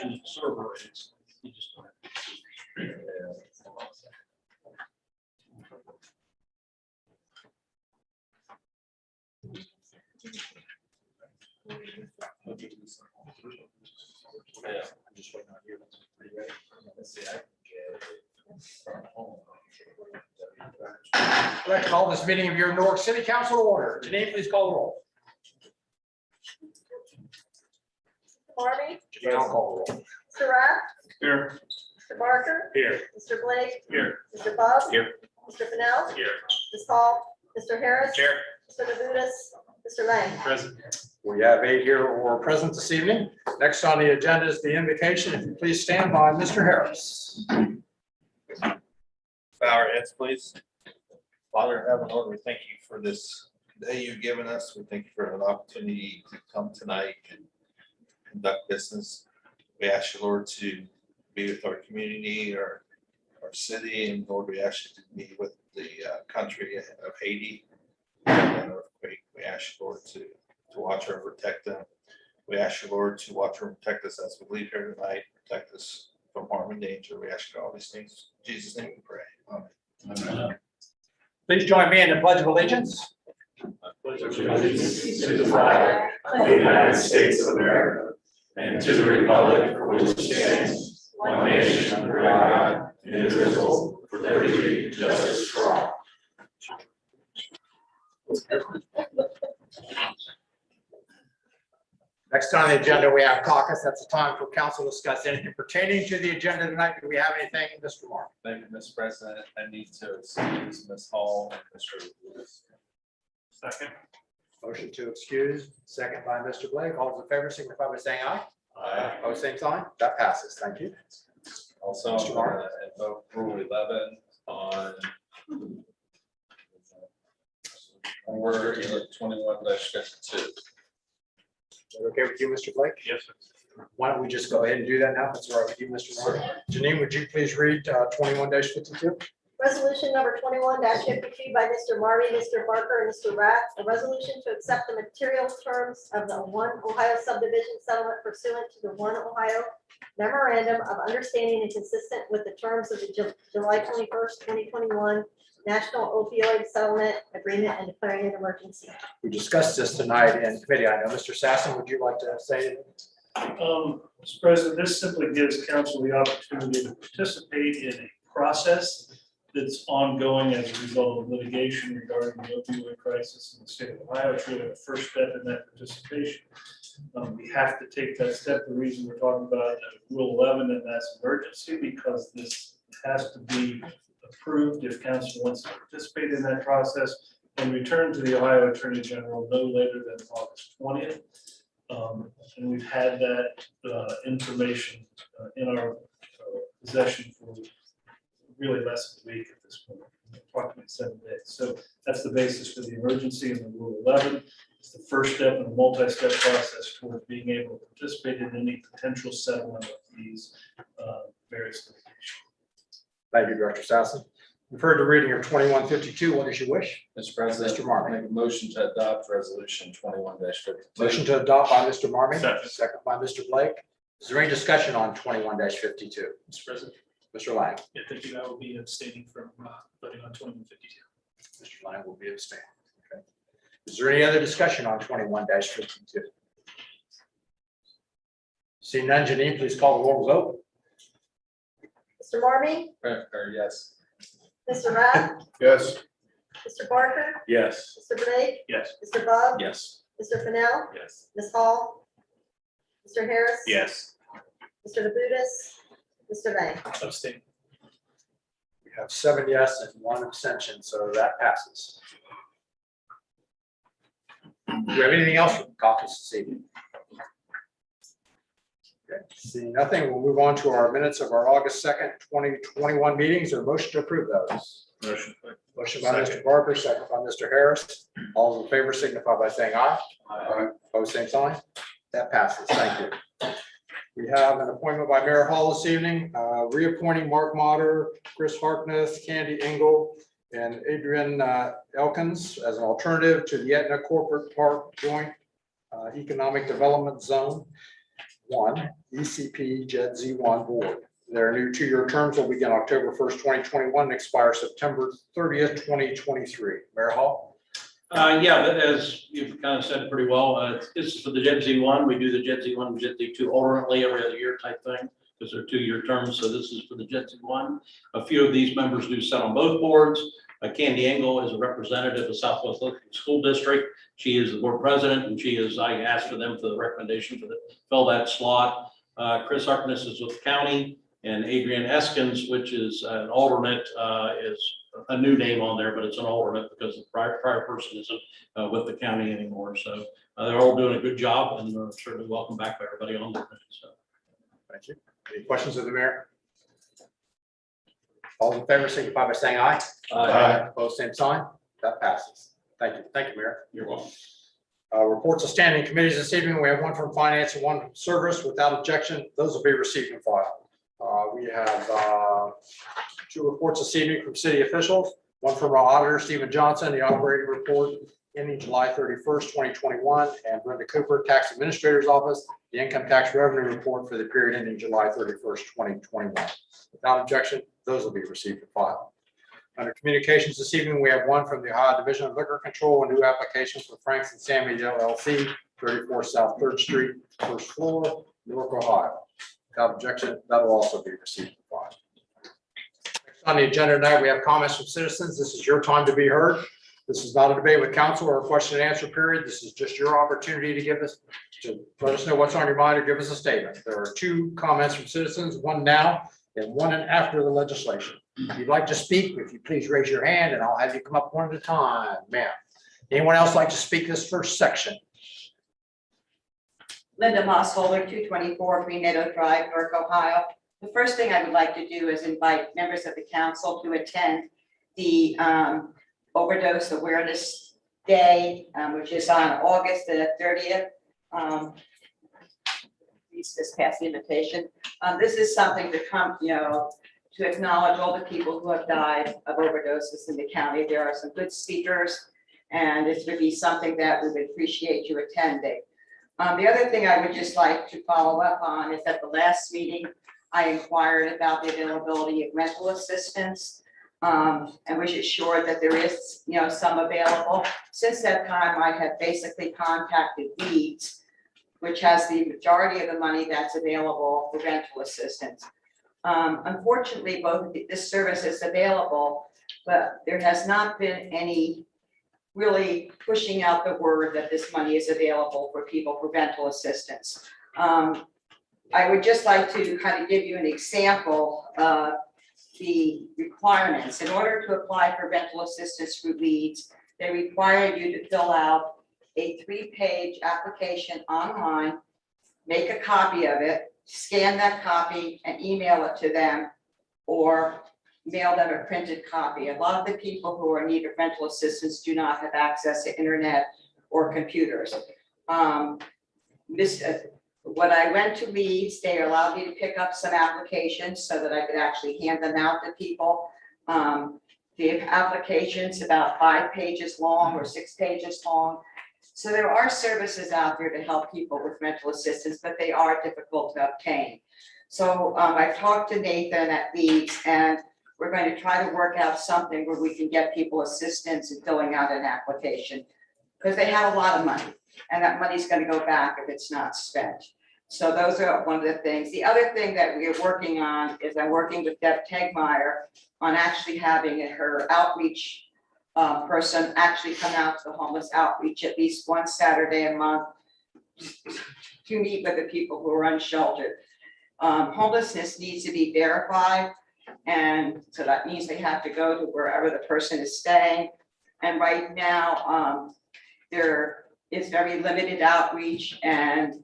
the server is. You just don't have Yeah, I'm just waiting on you. Are you ready? Let's see. I can get from home. I'd like to call this meeting of your Newark City Council to order. Janine, please call the roll. Marmy, Janine, I'll call the roll. Mr. Rath, Here. Mr. Barker, Here. Mr. Blake, Here. Mr. Bub, Here. Mr. Fennell, Here. Ms. Hall, Mr. Harris, Here. Mr. Labutus, Mr. Lang. Present. We have 8 here who are present this evening. Next on the agenda is the invocation. If you please stand by Mr. Harris. Bow our heads, please. Father in heaven, Lord, we thank you for this day you've given us. We thank you for an opportunity to come tonight and conduct business. We ask you, Lord, to be with our community, our city, and Lord, we ask you to be with the country of Haiti. That earthquake. We ask you, Lord, to watch over, protect them. We ask you, Lord, to watch over, protect us as we leave here tonight, protect us from harm and danger. We ask you all these things. In Jesus' name we pray. Amen. Please join me in the Pledge of Allegiance. Allegiance to the flag of the United States of America and to the republic for which it stands, one nation under God, indivisible, with liberty and justice for all. Next on the agenda, we have caucus. That's the time for council to discuss anything pertaining to the agenda tonight. Do we have anything, Mr. Mark? Thank you, Mr. President. I need to excuse Ms. Hall and Mr. Lewis. Second. Motion to excuse, second by Mr. Blake. All those in favor signify by saying aye. Aye. Opposed, same sign. That passes. Thank you. Also, Mr. Mark. invoke Rule 11 on order 21-52. Is that okay with you, Mr. Blake? Yes, sir. Why don't we just go ahead and do that now? If it's all right with you, Mr. Mark. Janine, would you please read 21-52? Resolution number 21-52 by Mr. Marmy, Mr. Barker, and Mr. Rath. A resolution to accept the material terms of the One Ohio subdivision settlement pursuant to the One Ohio Memorandum of Understanding and consistent with the terms of the July 21st, 2021 National Opioid Settlement Agreement and declaring an emergency. We discussed this tonight in committee. I know, Mr. Sassen, would you like to say anything? Mr. President, this simply gives council the opportunity to participate in a process that's ongoing as a result of litigation regarding the opioid crisis in the state of Ohio. It's really the first step in that participation. We have to take that step. The reason we're talking about Rule 11 and that's emergency because this has to be approved if council wants to participate in that process and return to the Ohio Attorney General no later than August 20th. And we've had that information in our possession for really less than a week at this point, approximately 7 days. So that's the basis for the emergency in the Rule 11. It's the first step in a multi-step process towards being able to participate in any potential settlement of these various litigations. Thank you, Director Sassen. We've heard the reading of 21-52. What is your wish? Mr. President, Mr. Mark. make a motion to adopt resolution 21-52. Motion to adopt by Mr. Marmy, Second. second by Mr. Blake. Is there any discussion on 21-52? Mr. President, Mr. Lang. I think I will be abstaining from voting on 21-52. Mr. Lang will be abstaining. Okay. Is there any other discussion on 21-52? Seeing none, Janine, please call the roll vote. Mr. Marmy, Or yes. Mr. Rath, Yes. Mr. Barker, Yes. Mr. Blake, Yes. Mr. Bub, Yes. Mr. Fennell, Yes. Ms. Hall, Mr. Harris. Yes. Mr. Labutus, Mr. Lang. Abstain. We have 7 yes and 1 abstention, so that passes. Do we have anything else from the caucus this evening? Okay, seeing nothing, we'll move on to our minutes of our August 2nd, 2021 meetings. Or motion to approve those. Motion. Motion by Mr. Barker, second by Mr. Harris. All those in favor signify by saying aye. Aye. Opposed, same sign. That passes. Thank you. We have an appointment by Mayor Hall this evening, reappointing Mark Motter, Chris Harkness, Candy Engel, and Adrian Elkins as an alternative to the Etna Corporate Park Joint Economic Development Zone. one ECP Jet Z1 Board. Their new 2-year terms will begin October 1st, 2021, and expire September 30th, 2023. Mayor Hall? Yeah, that as you've kind of said pretty well, this is for the Jet Z1. We do the Jet Z1 and Jet Z2 alternately every other year type thing, because they're 2-year terms. So this is for the Jet Z1. A few of these members do sit on both boards. Candy Engel is a representative of Southwest Local School District. She is the board president, and I asked for them for the recommendation to fill that slot. Chris Harkness is with the county, and Adrian Eskins, which is an alternate, is a new name on there, but it's an alternate because the prior person isn't with the county anymore. So they're all doing a good job, and certainly welcome back to everybody on the committee. So. Thank you. Any questions of the mayor? All in favor, signify by saying aye. Opposed, same sign. That passes. Thank you. Thank you, Mayor. You're welcome. Reports of standing committees this evening. We have one from finance and one from service. Without objection, those will be received and filed. We have 2 reports this evening from city officials. One from our auditor, Stephen Johnson, the operating report ending July 31st, 2021, and Brenda Cooper, tax administrator's office, the income tax revenue report for the period ending July 31st, 2021. Without objection, those will be received and filed. Under communications this evening, we have one from the Ohio Division of Liquor Control, a new application for Franks and Sammy LLC, 34 South 3rd Street, first floor, Newark, Ohio. Without objection, that will also be received and filed. Next on the agenda tonight, we have comments from citizens. This is your time to be heard. This is not a debate with council or a question and answer period. This is just your opportunity to let us know what's on your mind or give us a statement. There are 2 comments from citizens, one now and one after the legislation. If you'd like to speak, if you please raise your hand and I'll have you come up one at a time, ma'am. Anyone else like to speak this first section? Linda Mossholder, 224 Green Meadow Drive, Newark, Ohio. The first thing I would like to do is invite members of the council to attend the Overdose Awareness Day, which is on August the 30th. Please just pass the invitation. This is something to come, to acknowledge all the people who have died of overdoses in the county. There are some good speakers, and it would be something that we would appreciate you attending. The other thing I would just like to follow up on is at the last meeting, I inquired about the availability of rental assistance, and was assured that there is, some available. Since that time, I have basically contacted Leeds, which has the majority of the money that's available for rental assistance. Unfortunately, both this service is available, but there has not been any really pushing out the word that this money is available for people for rental assistance. I would just like to kind of give you an example of the requirements. In order to apply for rental assistance through Leeds, they require you to fill out a 3-page application online, make a copy of it, scan that copy and email it to them, or mail them a printed copy. A lot of the people who are in need of rental assistance do not have access to internet or computers. When I went to Leeds, they allowed me to pick up some applications so that I could actually hand them out to people. The application's about 5 pages long or 6 pages long. So there are services out there to help people with rental assistance, but they are difficult to obtain. So I've talked to Nathan at Leeds, and we're going to try to work out something where we can get people assistance in filling out an application, because they have a lot of money, and that money's going to go back if it's not spent. So those are one of the things. The other thing that we are working on is I'm working with Deb Tegmeyer on actually having her outreach person actually come out to the homeless outreach at least one Saturday a month to meet with the people who are unsheltered. Homelessness needs to be verified, and so that means they have to go to wherever the person is staying. And right now, there is very limited outreach, and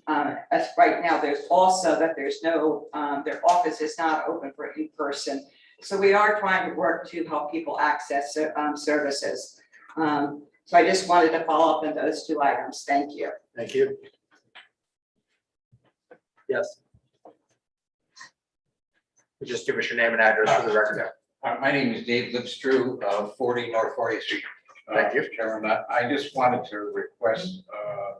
as right now, there's also that there's no, their office is not open for in-person. So we are trying to work to help people access services. So I just wanted to follow up on those 2 items. Thank you. Thank you. Yes. Just give us your name and address for the record there. My name is Dave Lipstrew of 40 North 40th Street. Thank you. Chairman, I just wanted to request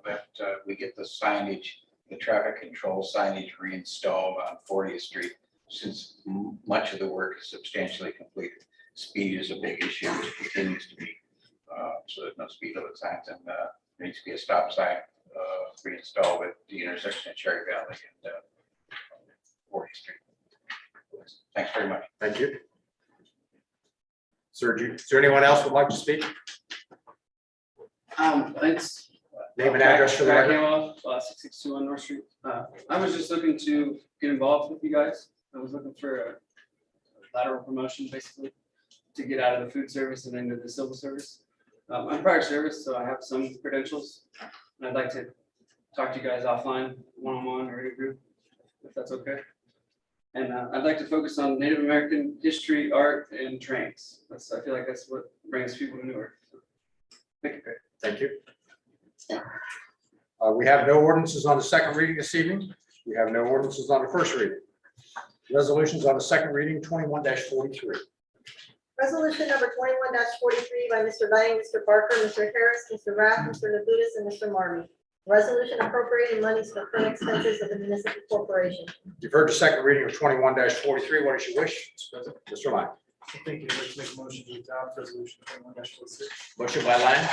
that we get the signage the traffic control signage reinstalled on 40th Street, since much of the work is substantially completed. Speed is a big issue, which continues to be, so there's no speed limit signs, and there needs to be a stop sign reinstalled at the intersection of Cherry Valley and 40th Street. Thanks very much. Thank you. Sir, is there anyone else would like to speak? Thanks. Name and address for the Jack record. Hanwell, 6621 North Street. I was just looking to get involved with you guys. I was looking for a lateral promotion, basically, to get out of the food service and into the civil service. I'm prior service, so I have some credentials. And I'd like to talk to you guys offline, one-on-one or in a group, if that's okay. And I'd like to focus on Native American history, art, and trains. I feel like that's what brings people to Newark. Thank you. Thank you. We have no ordinances on the second reading this evening. We have no ordinances on the first reading. Resolutions on the second reading, 21-43. Resolution number 21-43 by Mr. Lang, Mr. Barker, Mr. Harris, Mr. Rath, Mr. Labutus, and Mr. Marmy. Resolution appropriating monies for current expenses of the municipal corporation. You've heard the second reading of 21-43. What is your wish? Mr. Lang. Thank you. I'd like to make a motion to adopt resolution 21-46. Motion by Lang.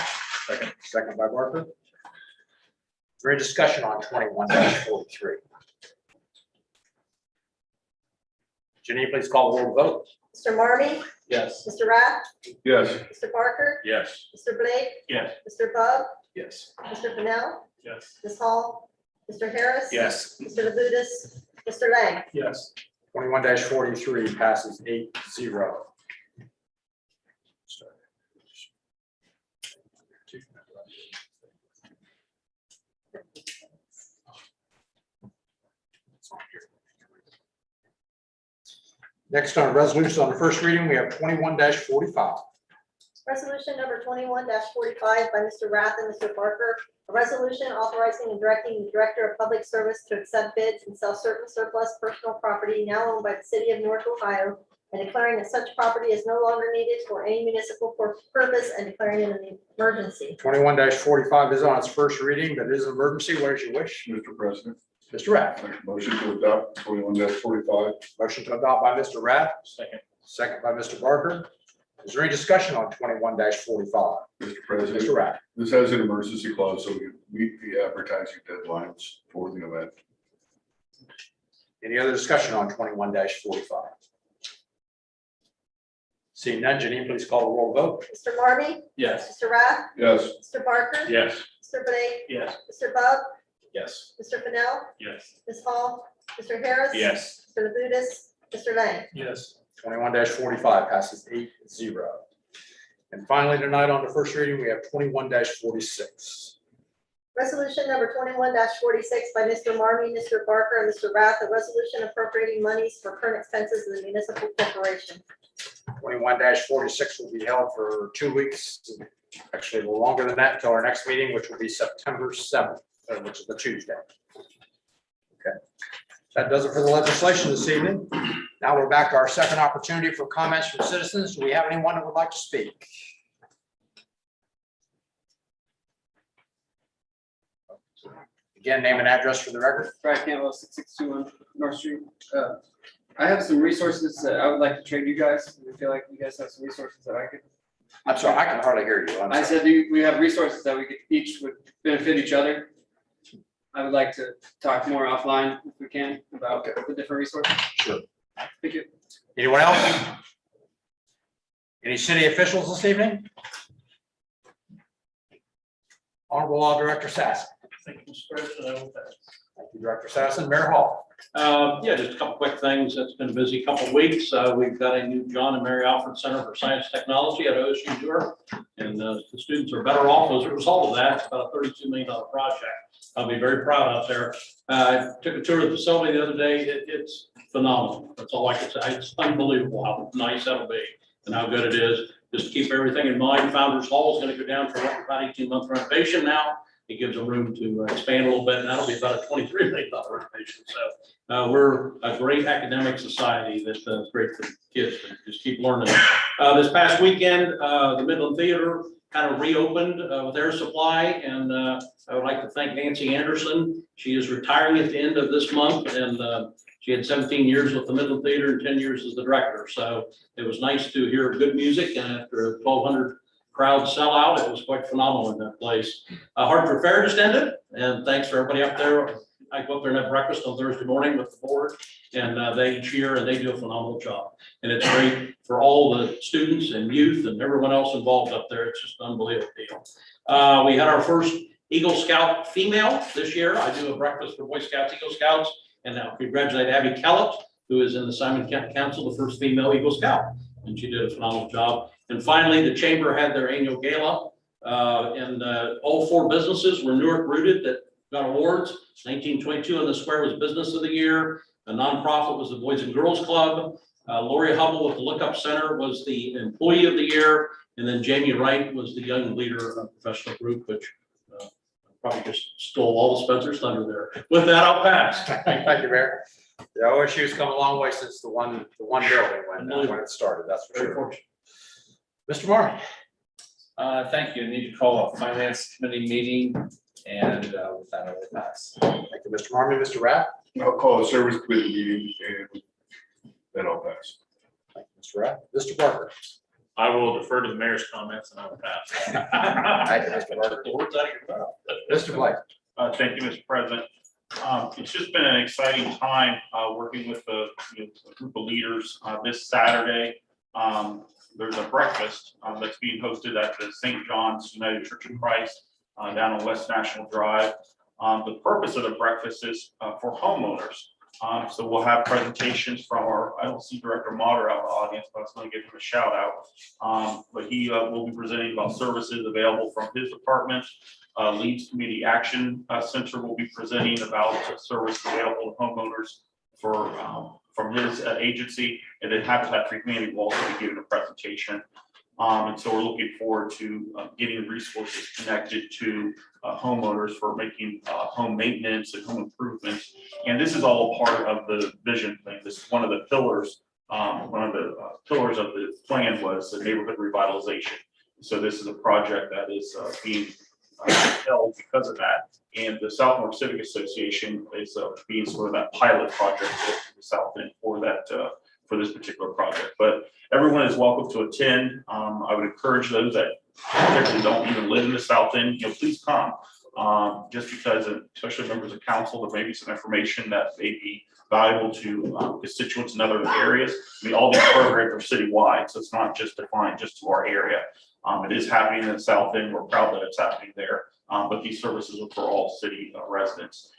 Second by Barker. Is there any discussion on 21-43? Janine, please call the roll to vote. Mr. Marmy, Yes. Mr. Rath, Yes. Mr. Barker, Yes. Mr. Blake, Yes. Mr. Bub, Yes. Mr. Fennell, Yes. Ms. Hall, Mr. Harris. Yes. Mr. Labutus, Mr. Lang. Yes. 21-43 passes 8-0. Next on resolutions on the first reading, we have 21-45. Resolution number 21-45 by Mr. Rath and Mr. Barker. A resolution authorizing and directing the Director of Public Service to accept bids and sell certain surplus personal property now owned by the city of Newark, Ohio, and declaring that such property is no longer needed for any municipal purpose and declaring it an emergency. 21-45 is on its first reading, but it is an emergency. What is your wish? Mr. President, Mr. Rath. make a motion to adopt 21-45. Motion to adopt by Mr. Rath. Second by Mr. Barker. Is there any discussion on 21-45? Mr. President, Mr. Rath. this has an emergency clause, so we can meet the advertising deadlines for the event. Any other discussion on 21-45? Seeing none, Janine, please call the roll vote. Mr. Marmy, Yes. Mr. Rath, Yes. Mr. Barker, Yes. Mr. Blake, Yes. Mr. Bub, Yes. Mr. Fennell, Yes. Ms. Hall, Mr. Harris. Yes. Mr. Labutus, Mr. Lang. Yes. 21-45 passes 8-0. And finally, tonight on the first reading, we have 21-46. Resolution number 21-46 by Mr. Marmy, Mr. Barker, and Mr. Rath, a resolution appropriating monies for current expenses of the municipal corporation. 21-46 will be held for 2 weeks, actually a little longer than that, until our next meeting, which will be September 7th, which is the Tuesday. Okay, that does it for the legislation this evening. Now we're back to our second opportunity for comments from citizens. Do we have anyone that would like to speak? Again, name and address for the record. Brad Campbell, 6621 North Street. I have some resources that I would like to trade you guys. I feel like you guys have some resources that I could. I'm sorry, I can hardly hear you. I'm I sorry. said we have resources that we could each would benefit each other. I would like to talk more offline if we can about the different resources. Sure. Thank you. Anyone else? Any city officials this evening? Honorable Law Director Sassen. Thank you, Mr. President. I will pass. Thank you, Director Sassen. Mayor Hall. Yeah, just a couple quick things. It's been a busy couple of weeks. We've got a new John and Mary Alfred Center for Science Technology at OSU Newark. And the students are better off as a result of that. It's about a $32 million project. I'll be very proud out there. I took a tour of the facility the other day. It's phenomenal. That's all I can say. It's unbelievable how nice that'll be and how good it is. Just to keep everything in mind, Founders Hall is going to go down for about 18-month renovation now. It gives them room to expand a little bit, and that'll be about a $23 million renovation. So we're a great academic society that's great for kids to just keep learning. This past weekend, the Midland Theater kind of reopened with Air Supply, and I would like to thank Nancy Anderson. She is retiring at the end of this month, and she had 17 years with the Midland Theater and 10 years as the director. So it was nice to hear good music, and after a 1,200 crowd sellout, it was quite phenomenal in that place. Hartford Fair just ended, and thanks for everybody up there. I go up there and have breakfast on Thursday morning with the board, and they cheer and they do a phenomenal job. And it's great for all the students and youth and everyone else involved up there. It's just an unbelievable deal. We had our first Eagle Scout female this year. I do a breakfast for Boy Scouts, Eagle Scouts, and now congratulate Abby Kellett, who is in the Simon County Council, the first female Eagle Scout, and she did a phenomenal job. And finally, the chamber had their annual gala, and all 4 businesses were Newark rooted that got awards. 1922 on the Square was Business of the Year. A nonprofit was the Boys and Girls Club. Lori Hubble with the Lookup Center was the Employee of the Year. And then Jamie Wright was the Young Leader of Professional Group, which probably just stole all the Spencer's thunder there. With that, I'll pass. Thank you, Mayor. The OSU's come a long way since the one building when it started, that's for Very sure. fortunate. Mr. Marmy. Thank you. I need to call a finance committee meeting, and with that, I will pass. Thank you, Mr. Marmy. Mr. Rath. I'll call the service committee meeting and then I'll pass. Thank you, Mr. Rath. Mr. Parker. I will defer to the mayor's comments and I will pass. Thank you, Mr. Parker. The words out of your mouth. Mr. Blake. Thank you, Mr. President. It's just been an exciting time working with a group of leaders. This Saturday, there's a breakfast that's being hosted at the St. John's United Church of Christ down on West National Drive. The purpose of the breakfast is for homeowners. So we'll have presentations from I don't see Director Motter out in the audience, but I was going to give him a shout out. But he will be presenting about services available from his department. Leeds Community Action Center will be presenting about services available to homeowners from his agency. And then Habitat for Humanity will also be giving a presentation. And so we're looking forward to getting resources connected to homeowners for making home maintenance and home improvements. And this is all part of the vision plan. This is one of the pillars. One of the pillars of the plan was the neighborhood revitalization. So this is a project that is being held because of that. And the South Newark Civic Association is being sort of that pilot project to the South End for that for this particular project. But everyone is welcome to attend. I would encourage those that particularly don't even live in the South End, please come. Just because, especially members of council, there may be some information that may be valuable to constituents in other areas. I mean, all these programs are citywide, so it's not just defined just to our area. It is happening in the South End. We're proud that it's happening there. But these services are for all city residents.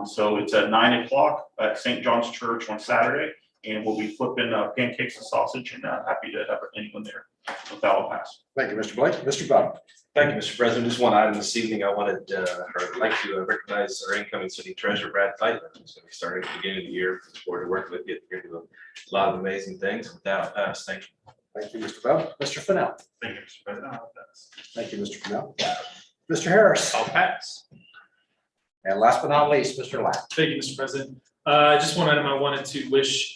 So it's at 9 o'clock at St. John's Church on Saturday. And we'll be flipping pancakes and sausage, and happy to have anyone there. With that, I'll pass. Thank you, Mr. Blake. Mr. Bud. Thank you, Mr. President. Just one item this evening. I wanted, or I'd like to recognize our incoming city treasurer, Brad Feitler, who's going to be starting at the beginning of the year. Look forward to working with you. You're going to do a lot of amazing things. With that, I'll pass. Thank you. Thank you, Mr. Bud. Mr. Fennell. Thank you, Mr. President. I'll pass. Thank you, Mr. Fennell. Mr. Harris. I'll pass. And last but not least, Mr. Lapp. Thank you, Mr. President. Just one item I wanted to wish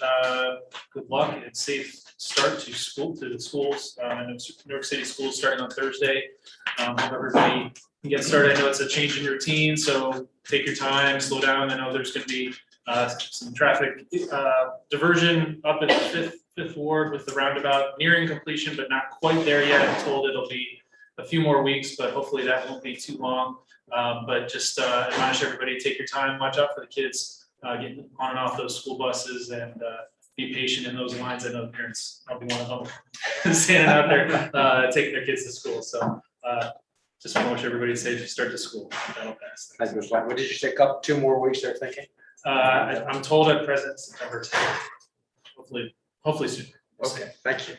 good luck and safe start to the schools. And Newark City schools starting on Thursday. Hope everybody can get started. I know it's a change in routine, so take your time, slow down. I know there's going to be some traffic diversion up in the fifth ward with the roundabout nearing completion, but not quite there yet. I'm told it'll be a few more weeks, but hopefully that won't be too long. But just admonish everybody, take your time, watch out for the kids getting on and off those school buses, and be patient in those lines. I know parents, I'll be one of them, standing out there taking their kids to school. So just want to wish everybody a safe start to school. That'll pass. Thank you, Mr. Lapp. What did you say, 2 more weeks they're thinking? I'm told at present September 10th. Hopefully soon. Okay, thank you.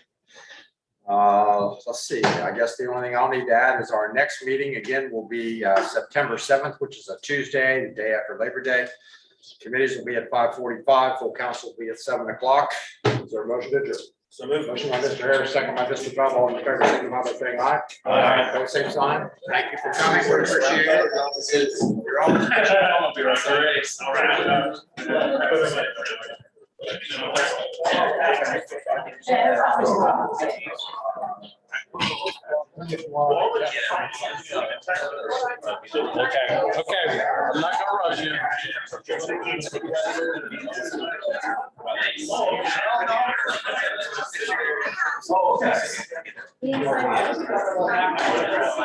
Let's see, I guess the only thing I'll need to add is our next meeting again will be September 7th, which is a Tuesday, the day after Labor Day. Committees will be at 5:45, full council will be at 7 o'clock. Is there a motion to adjourn? So moved. Motion by Mr. Harris, second by Mr. Bell, all in favor, signify by saying aye. Aye. Both same sign. Thank you for coming, we appreciate it. You're all. I'll be right there. All right. if you want. Okay, I'm not gonna rush you. He signed it.